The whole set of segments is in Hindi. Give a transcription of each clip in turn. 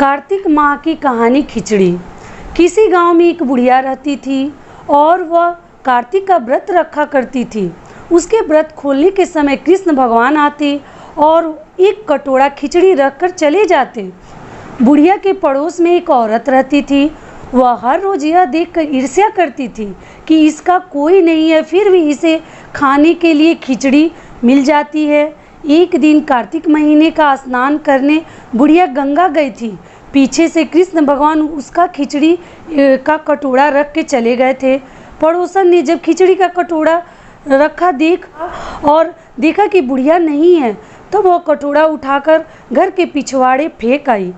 कार्तिक माह की कहानी खिचड़ी। किसी गांव में एक बुढ़िया रहती थी और वह कार्तिक का व्रत रखा करती थी। उसके व्रत खोलने के समय कृष्ण भगवान आते और एक कटोरा खिचड़ी रखकर चले जाते। बुढ़िया के पड़ोस में एक औरत रहती थी। वह हर रोज यह देखकर ईर्ष्या करती थी कि इसका कोई नहीं है, फिर भी इसे खाने के लिए खिचड़ी मिल जाती है। एक दिन कार्तिक महीने का स्नान करने बुढ़िया गंगा गई थी। पीछे से कृष्ण भगवान उसका खिचड़ी का कटोरा रख के चले गए थे। पड़ोसन ने जब खिचड़ी का कटोरा रखा देखा कि बुढ़िया नहीं है, तो वह कटोरा उठाकर घर के पिछवाड़े फेंक आई।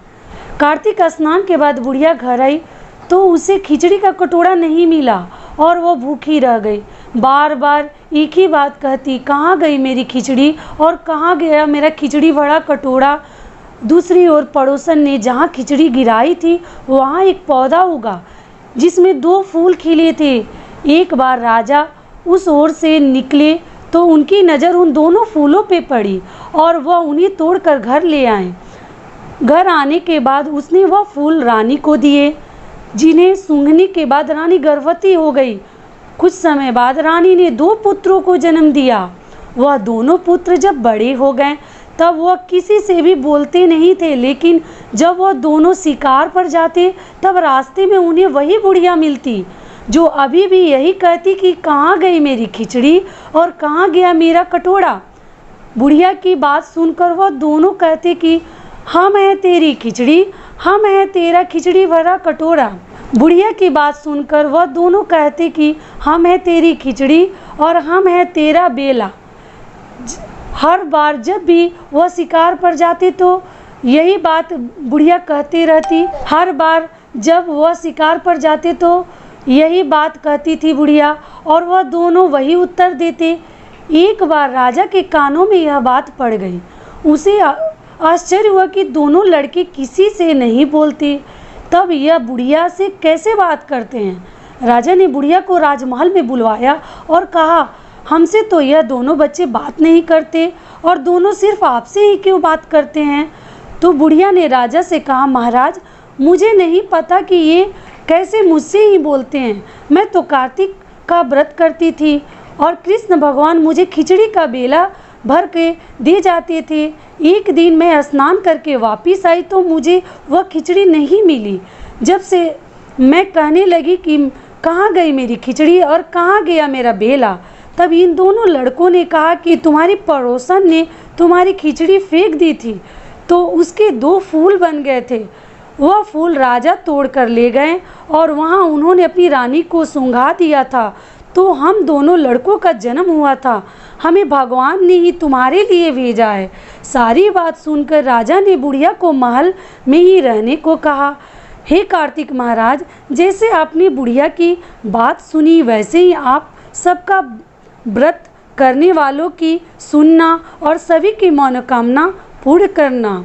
कार्तिक स्नान के बाद बुढ़िया घर आई तो उसे खिचड़ी का कटोरा नहीं मिला और वह भूखी रह गई। बार बार एक ही बात कहती, कहाँ गई मेरी खिचड़ी और कहाँ गया मेरा खिचड़ी भरा कटोरा। दूसरी ओर पड़ोसन ने जहाँ खिचड़ी गिराई थी वहाँ एक पौधा उगा जिसमें 2 फूल खिले थे। एक बार राजा उस ओर से निकले तो उनकी नज़र उन दोनों फूलों पे पड़ी और वह उन्हें तोड़कर घर ले आए। घर आने के बाद उसने वह फूल रानी को दिए, जिन्हें सूंघने के बाद रानी गर्भवती हो गई। कुछ समय बाद रानी ने 2 पुत्रों को जन्म दिया। वह दोनों पुत्र जब बड़े हो गए तब वह किसी से भी बोलते नहीं थे, लेकिन जब वह दोनों शिकार पर जाते तब रास्ते में उन्हें वही बुढ़िया मिलती जो अभी भी यही कहती कि कहाँ गई मेरी खिचड़ी और कहाँ गया मेरा कटोरा। बुढ़िया की बात सुनकर वह दोनों कहते कि हम हैं तेरी खिचड़ी, हम हैं तेरा खिचड़ी भरा कटोरा। बुढ़िया की बात सुनकर वह दोनों कहते कि हम हैं तेरी खिचड़ी और हम हैं तेरा बेला। हर बार जब भी वह शिकार पर जाते तो यही बात बुढ़िया कहती रहती। हर बार जब वह शिकार पर जाते तो यही बात कहती थी बुढ़िया और वह दोनों वही उत्तर देते। एक बार राजा के कानों में यह बात पड़ गई। उसे आश्चर्य हुआ कि दोनों लड़के किसी से नहीं बोलते, तब यह बुढ़िया से कैसे बात करते हैं। राजा ने बुढ़िया को राजमहल में बुलवाया और कहा, हमसे तो यह दोनों बच्चे बात नहीं करते और दोनों सिर्फ आपसे ही क्यों बात करते हैं। तो बुढ़िया ने राजा से कहा, महाराज मुझे नहीं पता कि ये कैसे मुझसे ही बोलते हैं। मैं तो कार्तिक का व्रत करती थी और कृष्ण भगवान मुझे खिचड़ी का बेला भर के दे जाते थे। एक दिन मैं स्नान करके वापस आई तो मुझे वह खिचड़ी नहीं मिली। जब से मैं कहने लगी कि कहाँ गई मेरी खिचड़ी और कहाँ गया मेरा बेला, तब इन दोनों लड़कों ने कहा कि तुम्हारी पड़ोसन ने तुम्हारी खिचड़ी फेंक दी थी तो उसके 2 फूल बन गए थे। वह फूल राजा तोड़ कर ले गए और वहाँ उन्होंने अपनी रानी को सूंघा दिया था, तो हम दोनों लड़कों का जन्म हुआ था। हमें भगवान ने ही तुम्हारे लिए भेजा है। सारी बात सुनकर राजा ने बुढ़िया को महल में ही रहने को कहा। हे कार्तिक महाराज, जैसे आपने बुढ़िया की बात सुनी वैसे ही आप सबका व्रत करने वालों की सुनना और सभी की मनोकामना पूर्ण करना।